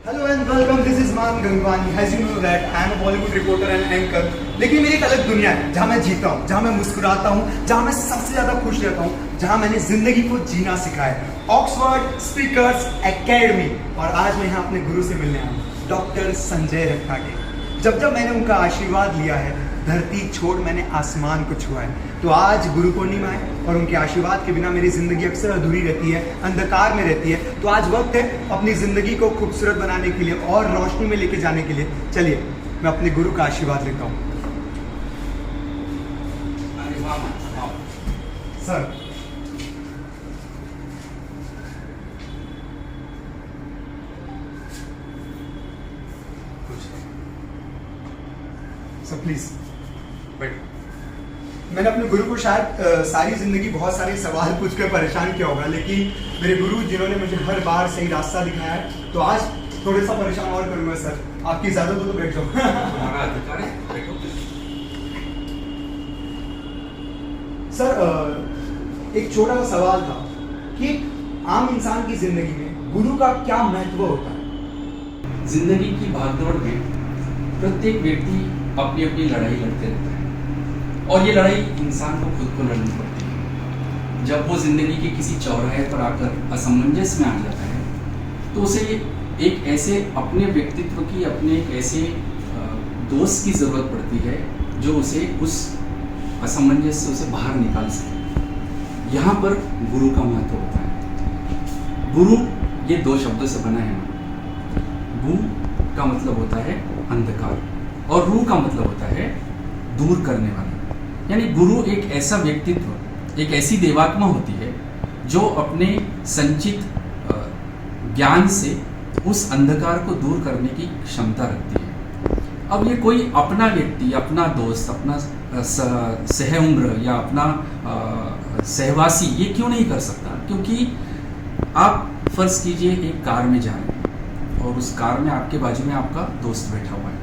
Hello and welcome, this is Maan Gangwani. As you know that I am a Bollywood reporter and anchor. लेकिन मेरी एक अलग दुनिया है जहाँ मैं जीता हूँ, जहाँ मैं मुस्कुराता हूँ, जहाँ मैं सबसे ज़्यादा खुश रहता हूँ, जहाँ मैंने जिंदगी को जीना सिखाया है। Oxford speakers academy. और आज मैं यहाँ अपने गुरु से मिलने आया हूँ, डॉक्टर संजय रत्नागिरी। जब मैंने उनका आशीर्वाद लिया है, धरती छोड़ मैंने आसमान को छुआ है। तो आज गुरु पूर्णिमा है और उनके आशीर्वाद के बिना मेरी जिंदगी अक्सर अधूरी रहती है, अंधकार में रहती है। तो आज वक्त है अपनी जिंदगी को खूबसूरत बनाने के लिए और रोशनी में लेके जाने के लिए। चलिए मैं अपने गुरु का आशीर्वाद लेता हूँ। सर, प्लीज बैठ। मैंने अपने गुरु को शायद सारी जिंदगी बहुत सारे सवाल पूछकर परेशान किया होगा, लेकिन मेरे गुरु जिन्होंने मुझे हर बार सही रास्ता दिखाया है, तो आज थोड़ा सा परेशान और करूंगा। सर, आपकी इजाजत हो तो बैठ जाओ। हमारा अधिकार है, बैठो। सर, एक छोटा सा सवाल था कि एक आम इंसान की जिंदगी में गुरु का क्या महत्व होता है? जिंदगी की भागदौड़ में प्रत्येक व्यक्ति अपनी अपनी लड़ाई लड़ते रहता है और ये लड़ाई इंसान को खुद को लड़नी पड़ती है। जब वो जिंदगी के किसी चौराहे पर आकर असमंजस में आ जाता है तो उसे एक ऐसे अपने व्यक्तित्व की, अपने एक ऐसे दोस्त की ज़रूरत पड़ती है जो उसे उस असमंजस से उसे बाहर निकाल सके। यहाँ पर गुरु का महत्व होता है। गुरु ये दो शब्दों से बना है। गु का मतलब होता है अंधकार और रू का मतलब होता है दूर करने वाला। यानी गुरु एक ऐसा व्यक्तित्व, एक ऐसी देवात्मा होती है जो अपने संचित ज्ञान से उस अंधकार को दूर करने की क्षमता रखती है। अब ये कोई अपना व्यक्ति, अपना दोस्त, अपना सह उम्र या अपना सहवासी ये क्यों नहीं कर सकता? क्योंकि आप फर्ज कीजिए एक कार में जा रहे हैं और उस कार में आपके बाजू में आपका दोस्त बैठा हुआ है।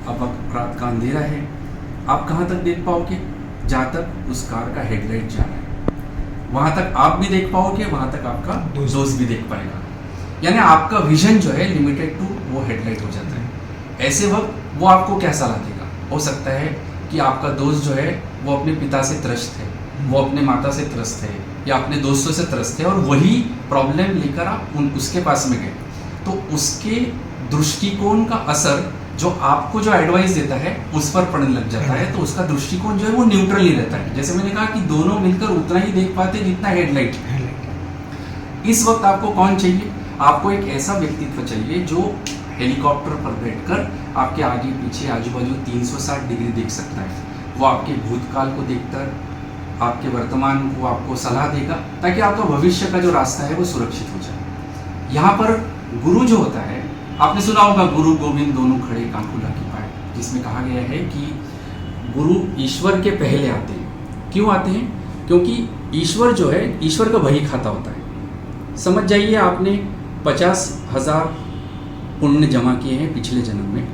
अब रात का अंधेरा है, आप कहाँ तक देख पाओगे? जहाँ तक उस कार का हेडलाइट जा रहा है वहाँ तक आप भी देख पाओगे, वहाँ तक आपका दोस्त भी देख पाएगा। यानी आपका विजन जो है लिमिटेड टू वो हेडलाइट हो जाता है। ऐसे वक्त वो आपको क्या सलाह देगा? हो सकता है कि आपका दोस्त जो है वो अपने पिता से त्रस्त है, वो अपने माता से त्रस्त है या अपने दोस्तों से त्रस्त है और वही प्रॉब्लम लेकर आप उसके पास में गए, तो उसके दृष्टिकोण का असर जो आपको जो एडवाइस देता है उस पर पड़ने लग जाता है। तो उसका दृष्टिकोण जो है वो न्यूट्रल ही रहता है। जैसे मैंने कहा कि दोनों मिलकर उतना ही देख पाते जितना हेडलाइट। इस वक्त आपको कौन चाहिए? आपको एक ऐसा व्यक्तित्व चाहिए जो हेलीकॉप्टर पर बैठकर आपके आगे पीछे आजू बाजू 360 डिग्री देख सकता है। वो आपके भूतकाल को देखकर आपके वर्तमान को आपको सलाह देगा ताकि आपका भविष्य का जो रास्ता है वो सुरक्षित हो जाए। यहाँ पर गुरु जो होता है, आपने सुना होगा गुरु गोविंद दोनों खड़े कांखू लागी पाए, जिसमें कहा गया है कि गुरु ईश्वर के पहले आते हैं। क्यों आते हैं? क्योंकि ईश्वर जो है, ईश्वर का वही खाता होता है। समझ जाइए, आपने 50,000 पुण्य जमा किए हैं पिछले जन्म में।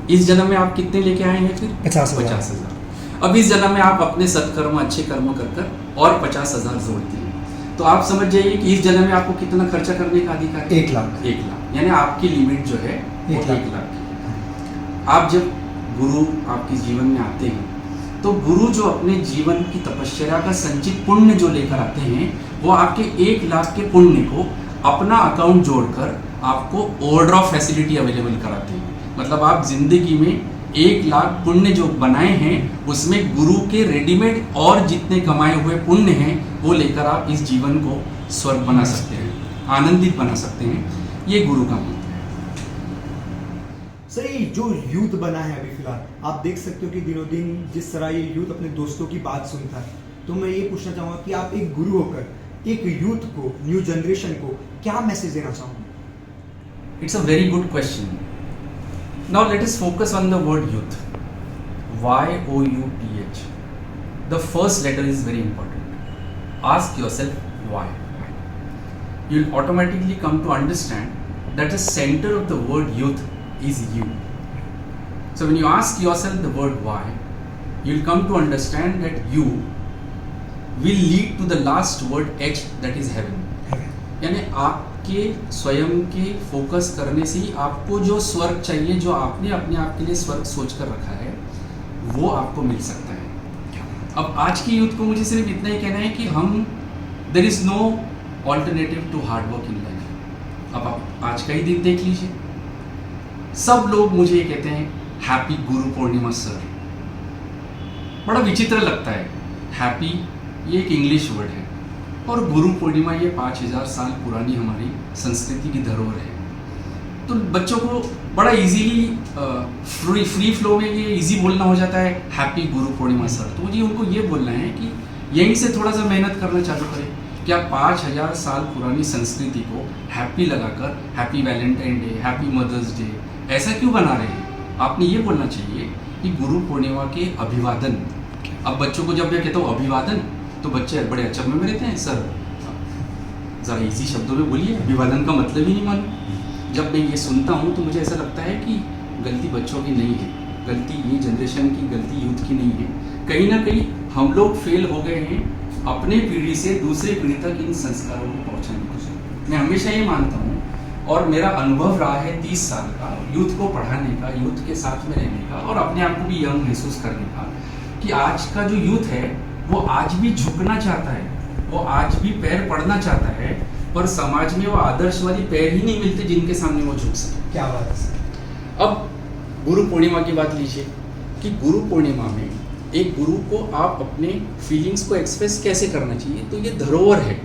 इस जन्म में आप कितने लेके आए हैं? फिर 50,000। अब इस जन्म में आप अपने सत्कर्म, अच्छे कर्म कर और 50,000 जोड़ दिए। तो आप समझ जाइए कि इस जन्म में आपको कितना खर्चा करने का अधिकार है? 1 लाख। 1 लाख। यानी आपकी लिमिट जो है वो 1 लाख। आप जब गुरु आपके जीवन में आते हैं तो गुरु जो अपने जीवन की तपस्या का संचित पुण्य जो लेकर आते हैं वो आपके 1 लाख के पुण्य को अपना अकाउंट जोड़कर आपको ओवरड्राफ्ट फैसिलिटी अवेलेबल कराते हैं। मतलब आप जिंदगी में 1 लाख पुण्य जो बनाए हैं उसमें गुरु के रेडीमेड और जितने कमाए हुए पुण्य हैं वो लेकर आप इस जीवन को स्वर्ग बना सकते हैं, आनंदित बना सकते हैं। ये गुरु का मंत्र है। सर, ये जो यूथ बना है अभी फिलहाल, आप देख सकते हो कि दिनों दिन जिस तरह ये यूथ अपने दोस्तों की बात सुनता है, तो मैं ये पूछना चाहूँगा कि आप एक गुरु होकर एक यूथ को, न्यू जनरेशन को क्या मैसेज देना चाहोगे? It's a very good question. Now let us focus on the word youth. Y-O-U-T-H. The first letter is very important. Ask yourself why. You'll automatically come to understand that the center of the word youth is you. So when you ask yourself the word why, you'll come to understand that you will lead to the last word H, that is heaven. यानी आप आपके स्वयं के focus करने से ही आपको जो स्वर्ग चाहिए, जो आपने अपने आप के लिए स्वर्ग सोच कर रखा है, वो आपको मिल सकता है। अब आज की यूथ को मुझे सिर्फ इतना ही कहना है कि हम there is no alternative to hard work in life. अब आप आज का ही दिन देख लीजिए, सब लोग मुझे ये कहते हैं हैप्पी गुरु पूर्णिमा सर। बड़ा विचित्र लगता है, हैप्पी ये एक इंग्लिश वर्ड है और गुरु पूर्णिमा ये 5000 साल पुरानी हमारी संस्कृति की धरोहर है। तो बच्चों को बड़ा इजीली फ्री फ्लो में ये इजी बोलना हो जाता है हैप्पी गुरु पूर्णिमा सर। तो मुझे उनको ये बोलना है कि यहीं से थोड़ा सा मेहनत करना चालू करें। क्या 5000 साल पुरानी संस्कृति को हैप्पी लगाकर happy Valentine day, happy mother's day ऐसा क्यों बना रहे हैं? आपने ये बोलना चाहिए कि गुरु पूर्णिमा के अभिवादन। अब बच्चों को जब मैं कहता हूँ अभिवादन तो बच्चे बड़े अचंभे में रहते हैं, सर ज़रा इजी शब्दों में बोलिए, अभिवादन का मतलब ही नहीं मालूम। जब मैं ये सुनता हूँ तो मुझे ऐसा लगता है कि गलती बच्चों की नहीं है, गलती ये जनरेशन की, गलती यूथ की नहीं है। कहीं ना कहीं हम लोग फेल हो गए हैं अपने पीढ़ी से दूसरे पीढ़ी तक इन संस्कारों को पहुँचाने की। मैं हमेशा ये मानता हूँ और मेरा अनुभव रहा है 30 साल का यूथ को पढ़ाने का, यूथ के साथ में रहने का और अपने आप को भी यंग महसूस करने का, कि आज का जो यूथ है वो आज भी झुकना चाहता है, वो आज भी पैर पड़ना चाहता है, पर समाज में वो आदर्शवादी पैर ही नहीं मिलते जिनके सामने वो झुक सके। क्या बात है सर। अब गुरु पूर्णिमा की बात लीजिए कि गुरु पूर्णिमा में एक गुरु को आप अपने फीलिंग्स को एक्सप्रेस कैसे करना चाहिए, तो ये धरोहर है,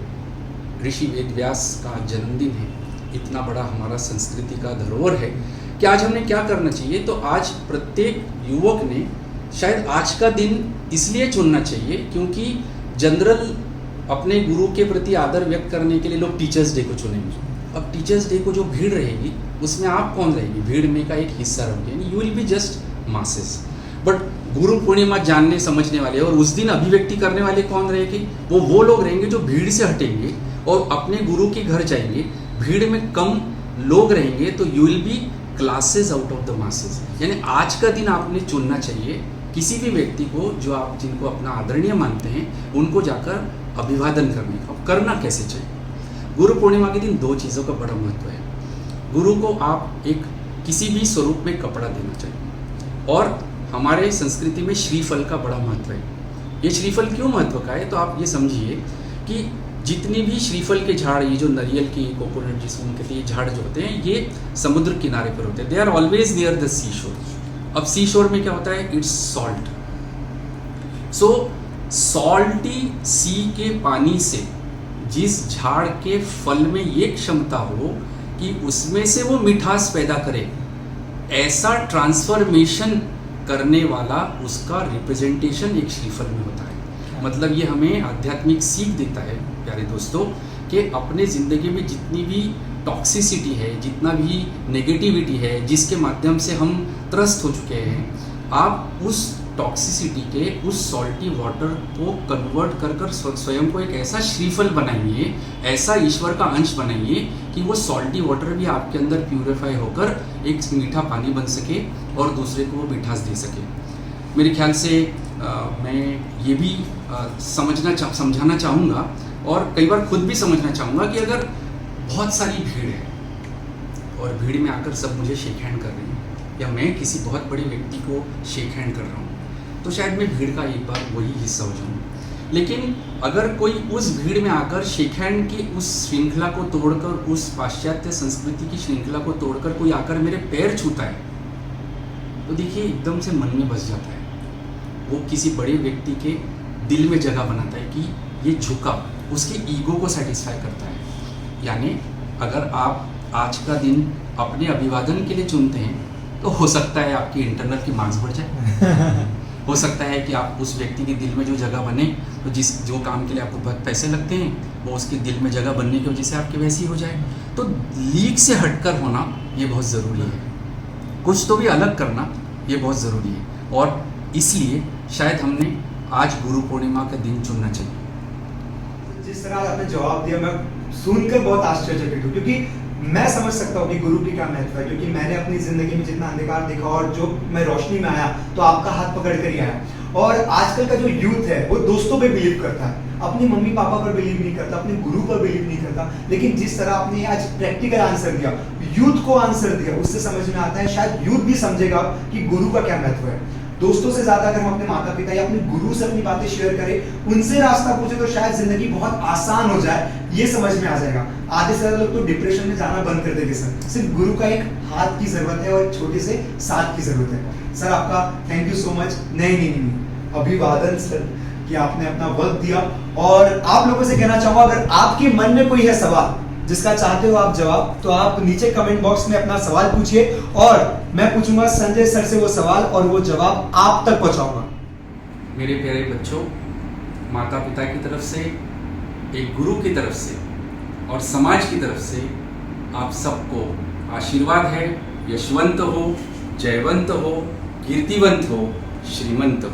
ऋषि वेद व्यास का जन्मदिन है, इतना बड़ा हमारा संस्कृति का धरोहर है कि आज हमने क्या करना चाहिए। तो आज प्रत्येक युवक ने शायद आज का दिन इसलिए चुनना चाहिए क्योंकि जनरल अपने गुरु के प्रति आदर व्यक्त करने के लिए लोग टीचर्स डे को चुनेंगे। अब टीचर्स डे को जो भीड़ रहेगी उसमें आप कौन रहेंगे? भीड़ में का एक हिस्सा रहोगे, यानी you will be just masses. But Guru Purnima जानने समझने वाले और उस दिन अभिव्यक्ति करने वाले कौन रहेंगे? वो लोग रहेंगे जो भीड़ से हटेंगे और अपने गुरु के घर जाएंगे। भीड़ में कम लोग रहेंगे तो you will be classes out of the masses. यानी आज का दिन आपने चुनना चाहिए किसी भी व्यक्ति को जो आप जिनको अपना आदरणीय मानते हैं, उनको जाकर अभिवादन करने का। करना कैसे चाहिए? गुरु पूर्णिमा के दिन 2 चीज़ों का बड़ा महत्व है। गुरु को आप एक किसी भी स्वरूप में कपड़ा देना चाहिए और हमारे संस्कृति में श्रीफल का बड़ा महत्व है। ये श्रीफल क्यों महत्व का है? तो आप ये समझिए कि जितनी भी श्रीफल के झाड़, ये जो नारियल की, कोकोनट जिसको कहते हैं, ये झाड़ जो होते हैं ये समुद्र किनारे पर होते हैं। They are always near the sea shore. अब सी शोर में क्या होता है? It's salt. So salty sea के पानी से जिस झाड़ के फल में ये क्षमता हो कि उसमें से वो मिठास पैदा करे, ऐसा ट्रांसफॉर्मेशन करने वाला उसका रिप्रेजेंटेशन एक श्रीफल में होता है। मतलब ये हमें आध्यात्मिक सीख देता है प्यारे दोस्तों कि अपने ज़िंदगी में जितनी भी टॉक्सिसिटी है, जितना भी नेगेटिविटी है, जिसके माध्यम से हम त्रस्त हो चुके हैं, आप उस टॉक्सिसिटी के उस सॉल्टी वाटर को कन्वर्ट कर स्वयं को एक ऐसा श्रीफल बनाइए, ऐसा ईश्वर का अंश बनाइए कि वो सॉल्टी वाटर भी आपके अंदर प्यूरिफाई होकर एक मीठा पानी बन सके और दूसरे को वो मिठास दे सके। मेरे ख्याल से मैं ये भी समझाना चाहूँगा और कई बार खुद भी समझना चाहूँगा कि अगर बहुत सारी भीड़ है और भीड़ में आकर सब मुझे शेक हैंड कर रहे हैं या मैं किसी बहुत बड़े व्यक्ति को शेक हैंड कर रहा हूँ, तो शायद मैं भीड़ का एक बार वही हिस्सा हो जाऊँ। लेकिन अगर कोई उस भीड़ में आकर शेक हैंड की उस श्रृंखला को तोड़कर, उस पाश्चात्य संस्कृति की श्रृंखला को तोड़कर कोई आकर मेरे पैर छूता है, तो देखिए एकदम से मन में बस जाता है। वो किसी बड़े व्यक्ति के दिल में जगह बनाता है कि ये झुका, उसके ईगो को सेटिस्फाई करता है। यानी अगर आप आज का दिन अपने अभिवादन के लिए चुनते हैं तो हो सकता है आपकी इंटरनल की मार्क्स बढ़ जाए। हो सकता है कि आप उस व्यक्ति के दिल में जो जगह बने, तो जो काम के लिए आपको बहुत पैसे लगते हैं वो उसके दिल में जगह बनने की वजह से आपकी वैसी हो जाए। तो लीग से हटकर होना ये बहुत ज़रूरी है, कुछ तो भी अलग करना ये बहुत ज़रूरी है। और इसलिए शायद हमने आज गुरु पूर्णिमा का दिन चुनना चाहिए। जिस तरह आपने जवाब दिया, मैं सुनकर बहुत आश्चर्यचकित हूँ, क्योंकि मैं समझ सकता हूँ कि गुरु की क्या महत्व है, क्योंकि मैंने अपनी जिंदगी में जितना अंधकार देखा और जो मैं रोशनी में आया तो आपका हाथ पकड़ कर ही आया। और आजकल का जो यूथ है वो दोस्तों पे बिलीव करता है, अपनी मम्मी पापा पर बिलीव नहीं करता, अपने गुरु पर बिलीव नहीं करता। लेकिन जिस तरह आपने आज प्रैक्टिकल आंसर दिया, यूथ को आंसर दिया, उससे समझ में आता है शायद यूथ भी समझेगा कि गुरु का क्या महत्व है। दोस्तों से ज्यादा अगर हम अपने माता पिता या अपने गुरु से अपनी बातें शेयर करें, उनसे रास्ता पूछे, तो शायद जिंदगी बहुत आसान हो जाए, ये समझ में आ जाएगा। आधे से ज्यादा लोग तो डिप्रेशन में जाना बंद कर देंगे सर, सिर्फ गुरु का एक हाथ की जरूरत है और एक छोटे से साथ की जरूरत है। सर आपका थैंक यू सो मच। नहीं, अभिवादन सर कि आपने अपना वक्त दिया। और आप लोगों से कहना चाहूंगा, अगर आपके मन में कोई है सवाल जिसका चाहते हो आप जवाब, तो आप नीचे कमेंट बॉक्स में अपना सवाल पूछिए और मैं पूछूंगा संजय सर से वो सवाल और वो जवाब आप तक पहुंचाऊंगा। मेरे प्यारे बच्चों, माता पिता की तरफ से, एक गुरु की तरफ से और समाज की तरफ से आप सबको आशीर्वाद है। यशवंत हो, जयवंत हो, कीर्तिवंत हो, श्रीमंत हो।